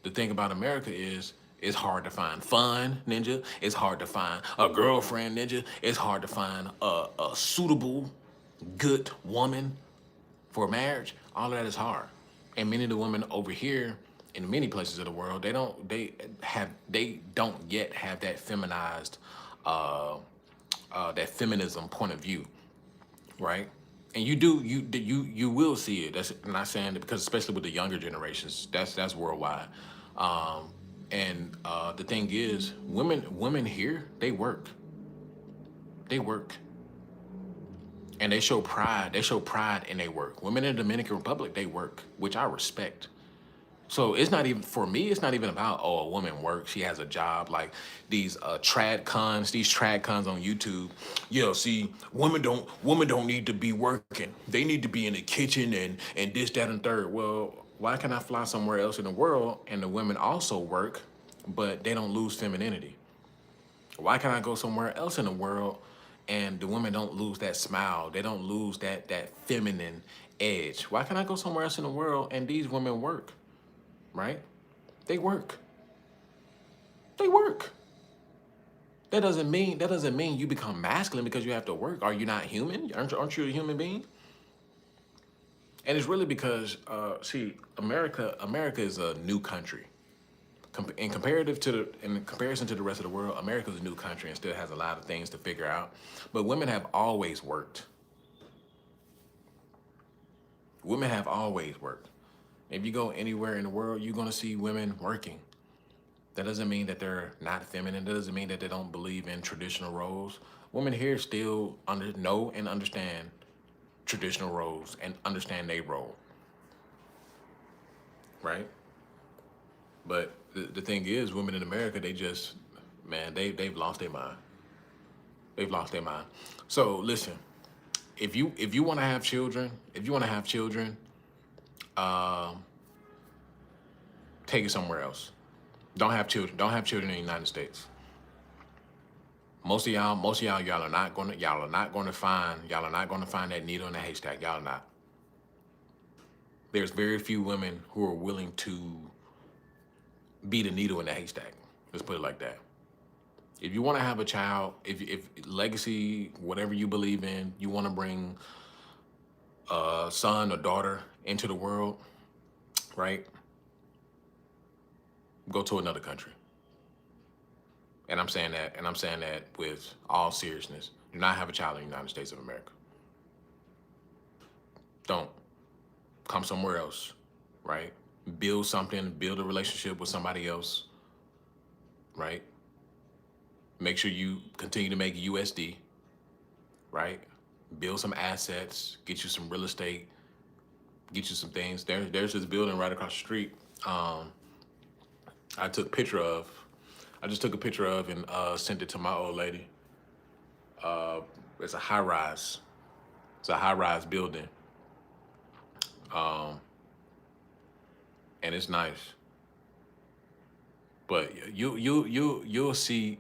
The thing about America is it's hard to find fun, ninja. It's hard to find a girlfriend, ninja. It's hard to find a suitable, good woman for marriage. All of that is hard. And many of the women over here in many places of the world, they don't yet have that feminized, that feminism point of view, right? And you will see it. That's I'm not saying that, because especially with the younger generations, that's worldwide. And the thing is, women here, they work, and they show pride. They show pride in their work. Women in the Dominican Republic, they work, which I respect. So it's not even, for me, it's not even about, oh, a woman works, she has a job, like these these trad cons on YouTube. Yeah, see, women don't need to be working. They need to be in the kitchen and this, that, and third. Well, why can I fly somewhere else in the world and the women also work, but they don't lose femininity? Why can I go somewhere else in the world and the women don't lose that smile? They don't lose that feminine edge. Why can I go somewhere else in the world and these women work? Right? They work. They work. That doesn't mean you become masculine because you have to work. Are you not human? Aren't you a human being? And it's really because, see, America is a new country. In comparison to the rest of the world, America is a new country and still has a lot of things to figure out. But women have always worked. Women have always worked. If you go anywhere in the world, you're gonna see women working. That doesn't mean that they're not feminine. That doesn't mean that they don't believe in traditional roles. Women here still know and understand traditional roles and understand their role, right? But the thing is, women in America, they just, man, they've lost their mind. They've lost their mind. So listen, if you want to have children, um, take it somewhere else. Don't have children. Don't have children in the United States. Y'all are not gonna find that needle in the haystack. Y'all are not. There's very few women who are willing to be the needle in the haystack. Let's put it like that. If you want to have a child, if legacy, whatever you believe in, you want to bring a son or daughter into the world, right? Go to another country. And I'm saying that with all seriousness. Do not have a child in the United States of America. Don't. Come somewhere else, right? Build something, build a relationship with somebody else, right? Make sure you continue to make USD, right? Build some assets, get you some real estate, get you some things. There's this building right across the street. I took a picture of. I just took a picture of and sent it to my old lady. It's a high rise. It's a high rise building, and it's nice. But you'll see.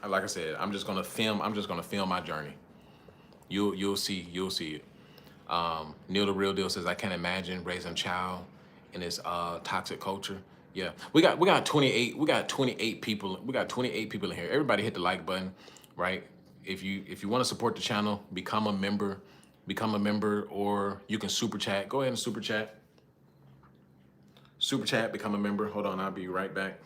Like I said, I'm just gonna film. I'm just gonna film my journey. You'll see it. Neil the Real Deal says, I can't imagine raising a child in this toxic culture. Yeah, we got 28. We got 28 people. We got 28 people in here. Everybody hit the like button, right? If you want to support the channel, become a member. Become a member, or you can super chat. Go ahead and super chat. Super chat. Become a member. Hold on, I'll be right back.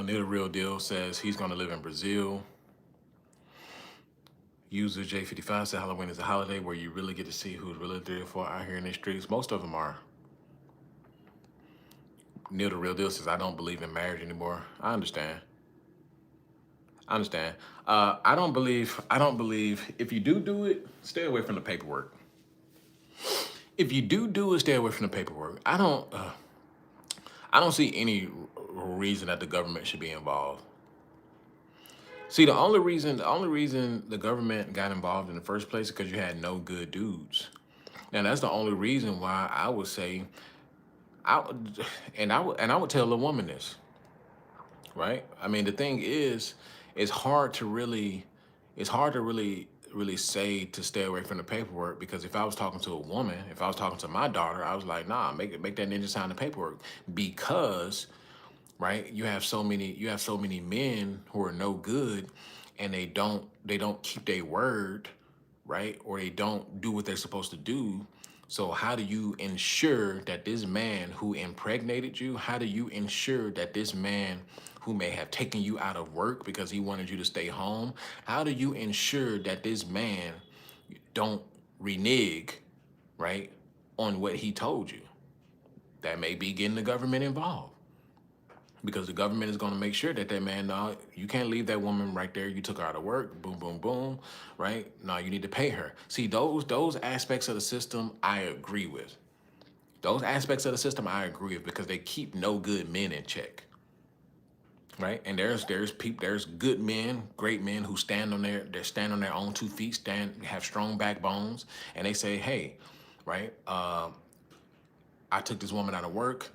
Neil the Real Deal says he's going to live in Brazil. User J55 said Halloween is a holiday where you really get to see who's really there for out here in the streets. Most of them are. Neil the Real Deal says, I don't believe in marriage anymore. I understand. I understand. I don't believe if you do it, stay away from the paperwork. If you do it, stay away from the paperwork. I don't see any reason that the government should be involved. See, the only reason the government got involved in the first place is because you had no good dudes. And that's the only reason why I would say, I would tell a woman this, right? I mean, the thing is, it's hard to really say to stay away from the paperwork, because if I was talking to a woman, if I was talking to my daughter, I was like, nah, make that ninja sign the paperwork, because right, you have so many men who are no good, and they don't keep their word, right, or they don't do what they're supposed to do. So how do you ensure that this man who impregnated you, how do you ensure that this man who may have taken you out of work because he wanted you to stay home, how do you ensure that this man don't renege, right, on what he told you? That may be getting the government involved, because the government is going to make sure that man, no, you can't leave that woman right there. You took her out of work, boom, boom, boom, right? No, you need to pay her. See, those aspects of the system, I agree with. Those aspects of the system, I agree with, because they keep no good men in check, right? And there's good men, great men who stand on their own 2 feet, have strong backbones, and they say, hey, right? I took this woman out of work.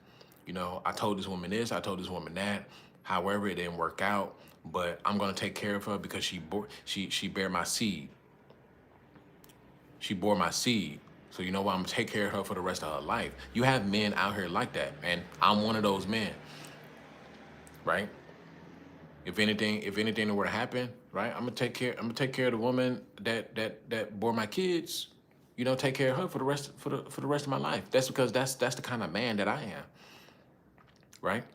I told this woman this, I told this woman that. However, it didn't work out, but I'm gonna take care of her because she bare my seed. She bore my seed. So you know what? I'm gonna take care of her for the rest of her life. You have men out here like that, and I'm one of those men, right? If anything were to happen, right, I'm gonna take care of the woman that bore my kids. Take care of her for the rest of my life. That's because that's the kind of man that I am. Right?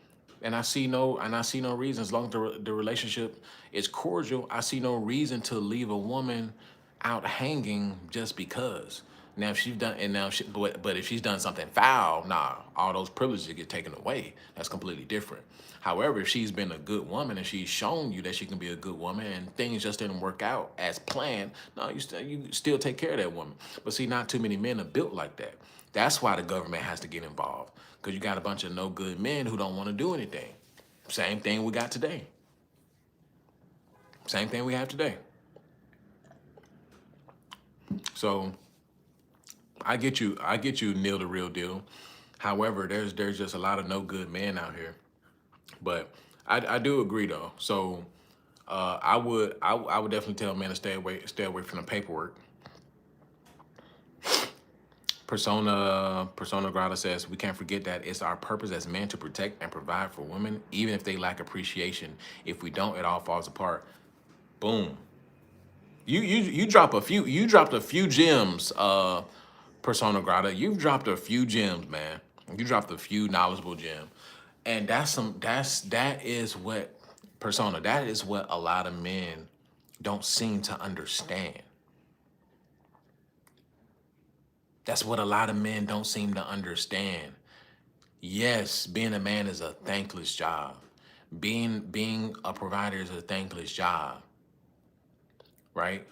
And I see no reason, as long as the relationship is cordial, I see no reason to leave a woman out hanging just because. Now, if she's done, but if she's done something foul, nah, all those privileges get taken away. That's completely different. However, if she's been a good woman and she's shown you that she can be a good woman, and things just didn't work out as planned, no, you still take care of that woman. But see, not too many men are built like that. That's why the government has to get involved, because you got a bunch of no good men who don't want to do anything. Same thing we got today. Same thing we have today. So I get you, Neil the Real Deal. However, there's just a lot of no good men out here. But I do agree though. So I would definitely tell men to stay away from the paperwork. Persona Grata says, we can't forget that it's our purpose as men to protect and provide for women, even if they lack appreciation. If we don't, it all falls apart. Boom. You dropped a few gems, Persona Grata. You've dropped a few gems, man. You dropped a few knowledgeable gems. And that is what Persona, that is what a lot of men don't seem to understand. That's what a lot of men don't seem to understand. Yes, being a man is a thankless job. Being a provider is a thankless job, right?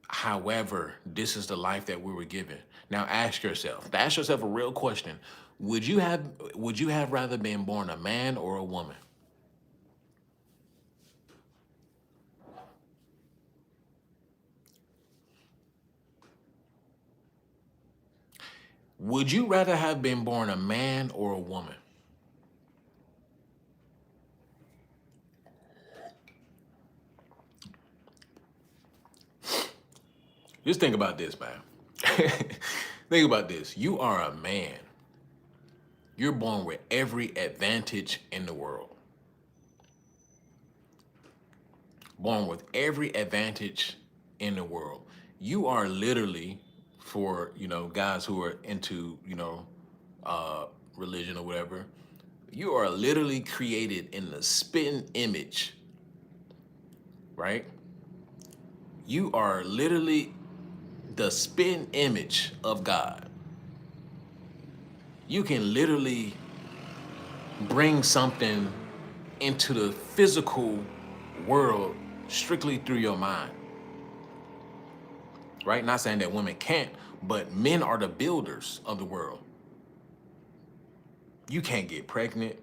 However, this is the life that we were given. Now ask yourself a real question. Would you have rather been born a man or a woman? Would you rather have been born a man or a woman? Just think about this, man. Think about this. You are a man. You're born with every advantage in the world. Born with every advantage in the world. You are literally, for guys who are into religion or whatever, You are literally created in the spitting image, right? You are literally the spitting image of God. You can literally bring something into the physical world strictly through your mind, right? Not saying that women can't, but men are the builders of the world. You can't get pregnant,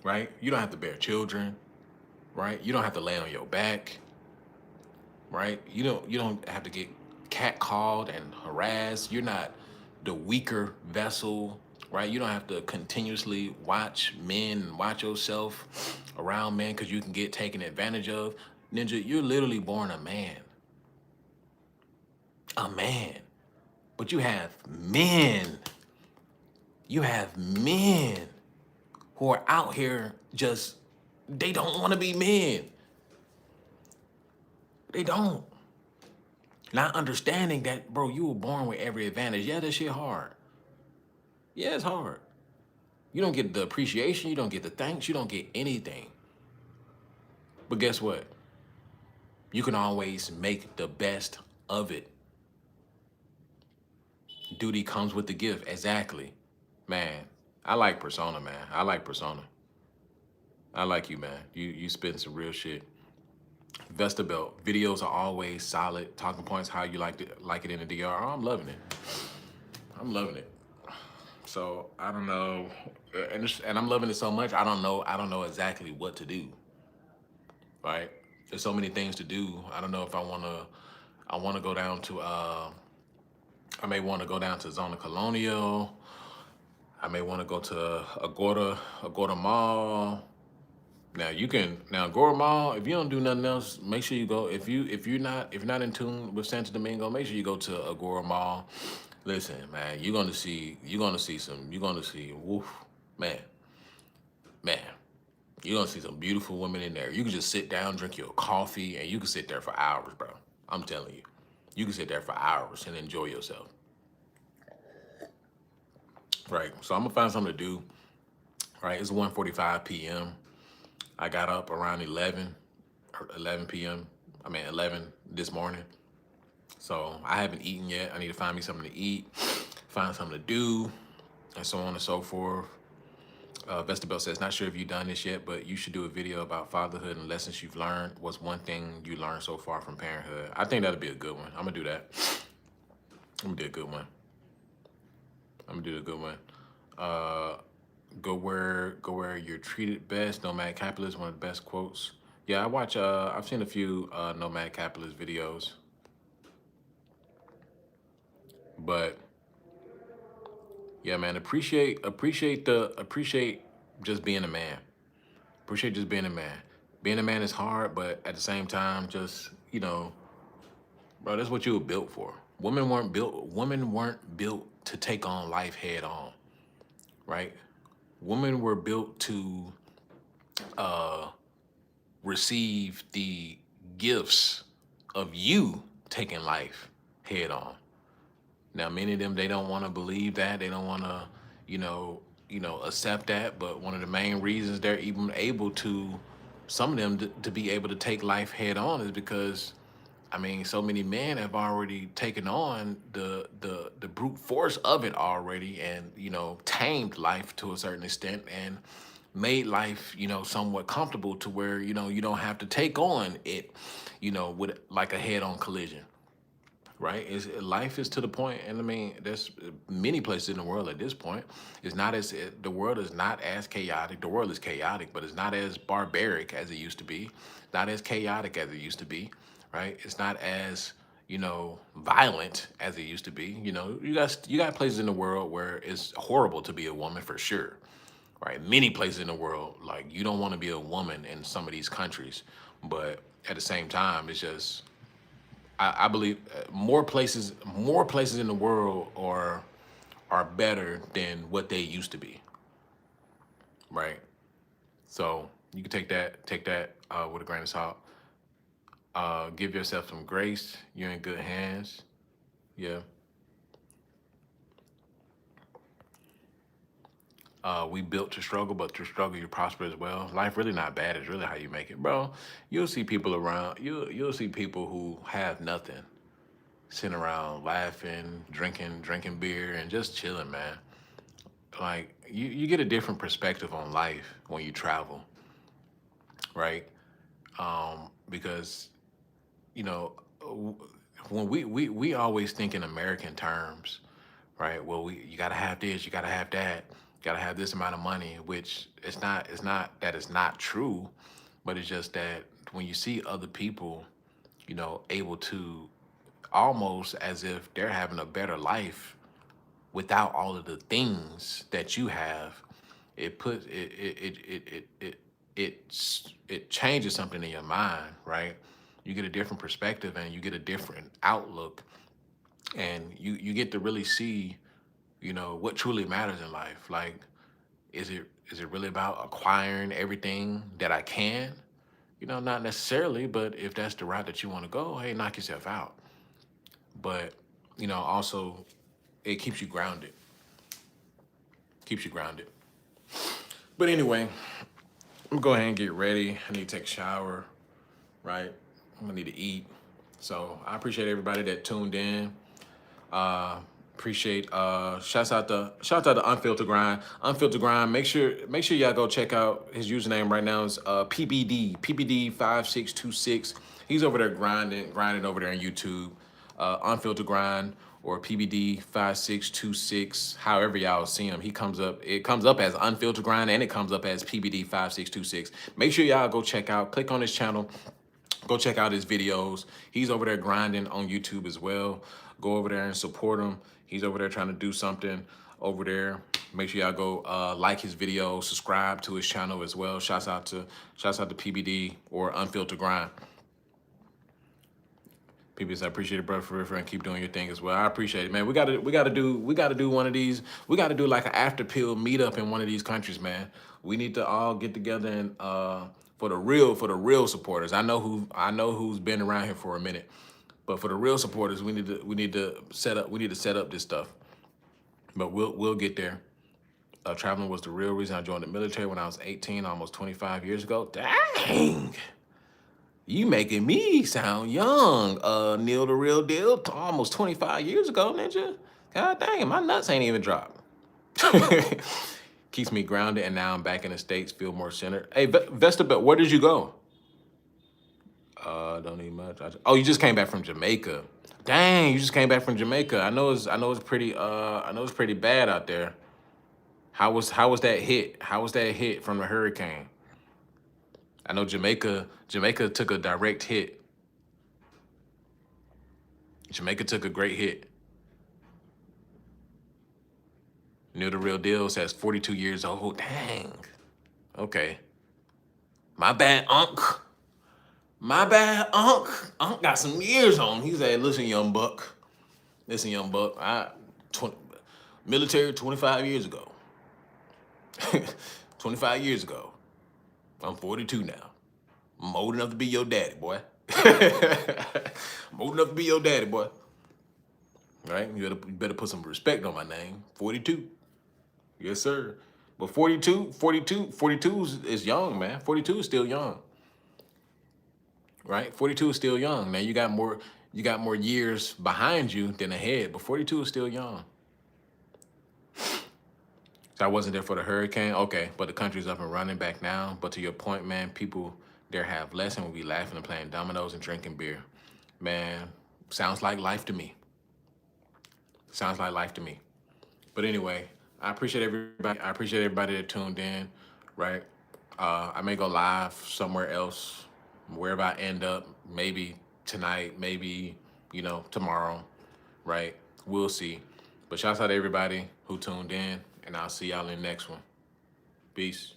right? You don't have to bear children, right? You don't have to lay on your back, right? You don't have to get catcalled and harassed. You're not the weaker vessel, right? You don't have to continuously watch men and watch yourself around men because you can get taken advantage of. Ninja, you're literally born a man. A man. But you have men. You have men who are out here just, they don't want to be men. They don't. Not understanding that, bro, you were born with every advantage. Yeah, that shit hard. Yeah, it's hard. You don't get the appreciation, you don't get the thanks, you don't get anything. But guess what? You can always make the best of it. Duty comes with the gift. Exactly. Man, I like Persona, man. I like Persona. I like you, man. You spitting some real shit. Vesta Belt videos are always solid. Talking points, how you like it in the DR. Oh, I'm loving it. I'm loving it. So I don't know, and I'm loving it so much. I don't know exactly what to do. Right? There's so many things to do. I don't know if I wanna go down to. I may want to go down to Zona Colonial. I may want to go to Agora Mall. Now Agora Mall, if you don't do nothing else, make sure you go. If you're not in tune with Santo Domingo, make sure you go to Agora Mall. Listen, man, you're gonna see woof, man. Man. You're gonna see some beautiful women in there. You can just sit down, drink your coffee, and you can sit there for hours, bro. I'm telling you. You can sit there for hours and enjoy yourself. Right. So I'm gonna find something to do. Right. It's 1:45 p.m. I got up around 11 or 11 p.m. 11 this morning. So I haven't eaten yet. I need to find me something to eat, find something to do, and so on and so forth. Vestabel says, not sure if you've done this yet, but you should do a video about fatherhood and lessons you've learned. What's one thing you learned so far from parenthood? I think that'd be a good one. I'm gonna do that. I'm gonna do a good one. Go where you're treated best. Nomad Capitalist, one of the best quotes. Yeah, I've seen a few Nomad Capitalist videos. But yeah, man, appreciate just being a man. Appreciate just being a man. Being a man is hard, but at the same time, just, bro, that's what you were built for. Women weren't built to take on life head on, right? Women were built to receive the gifts of you taking life head on. Now, many of them, they don't want to believe that. They don't want to, accept that. But one of the main reasons they're even able to, some of them to be able to take life head on is because, so many men have already taken on the brute force of it already, and tamed life to a certain extent and made life somewhat comfortable to where you don't have to take on it with like a head-on collision. Right? Life is to the point, and there's many places in the world at this point. The world is not as chaotic. The world is chaotic, but it's not as barbaric as it used to be. Not as chaotic as it used to be, right? It's not as violent as it used to be. You got places in the world where it's horrible to be a woman for sure, right? Many places in the world, like you don't want to be a woman in some of these countries, but at the same time, it's just. I believe more places in the world are better than what they used to be, right? So you can take that with a grain of salt. Give yourself some grace. You're in good hands. Yeah. We built to struggle, but through struggle you prosper as well. Life really not bad. It's really how you make it, bro. You'll see people around. You'll see people who have nothing, sitting around laughing, drinking beer, and just chilling, man. Like you get a different perspective on life when you travel, right? Because you know w- when we always think in American terms, right? Well, you got to have this, you got to have that, you got to have this amount of money, which it's not that it's not true, but it's just that when you see other people, able to almost as if they're having a better life without all of the things that you have, it puts it changes something in your mind, right? You get a different perspective and you get a different outlook, and you get to really see, what truly matters in life. Like, is it really about acquiring everything that I can? Not necessarily, but if that's the route that you want to go, hey, knock yourself out. But also, it keeps you grounded. Keeps you grounded. But anyway, I'm gonna go ahead and get ready. I need to take a shower, right? I'm gonna need to eat. So I appreciate everybody that tuned in. Appreciate shouts out to Unfiltered Grind. Unfiltered Grind. Make sure y'all go check out his username right now is PBD 5626. He's over there grinding over there on YouTube. Unfiltered Grind or PBD 5626. However y'all see him, it comes up as Unfiltered Grind and it comes up as PBD 5626. Make sure y'all go click on his channel. Go check out his videos. He's over there grinding on YouTube as well. Go over there and support him. He's over there trying to do something over there. Make sure y'all go like his video, subscribe to his channel as well. Shouts out to PBD or Unfiltered Grind. PBS, I appreciate it, brother, for and keep doing your thing as well. I appreciate it, man. We gotta do one of these. We gotta do like an after pill meetup in one of these countries, man. We need to all get together and for the real supporters. I know who's been around here for a minute, but for the real supporters, we need to set up this stuff. But we'll get there. Traveling was the real reason I joined the military when I was 18, almost 25 years ago. Dang. You making me sound young, Neil the Real Deal, almost 25 years ago, ninja. God dang, my nuts ain't even dropped. Keeps me grounded, and now I'm back in the States, feel more centered. Hey, Vestabel, where did you go? Don't need much. Oh, you just came back from Jamaica. Dang, you just came back from Jamaica. I know it's pretty bad out there. How was that hit? How was that hit from the hurricane? I know Jamaica took a direct hit. Jamaica took a great hit. Near the Real Deal says 42 years old. Dang. Okay. My bad, Unc. My bad, Unc. Unc got some years on him. He said, listen, young buck. Listen, young buck. Military 25 years ago. 25 years ago. I'm 42 now. I'm old enough to be your daddy, boy. I'm old enough to be your daddy, boy. Right? You better put some respect on my name. 42. Yes, sir. But 42 is young, man. 42 is still young. Right? 42 is still young. Now you got more years behind you than ahead, but 42 is still young. So I wasn't there for the hurricane. Okay, but the country's up and running back now. But to your point, man, people there have less and will be laughing and playing dominoes and drinking beer. Man, sounds like life to me. Sounds like life to me. But anyway, I appreciate everybody. I appreciate everybody that tuned in, right? I may go live somewhere else, wherever I end up, maybe tonight, maybe, tomorrow, right? We'll see. But shouts out to everybody who tuned in, and I'll see y'all in the next one. Peace.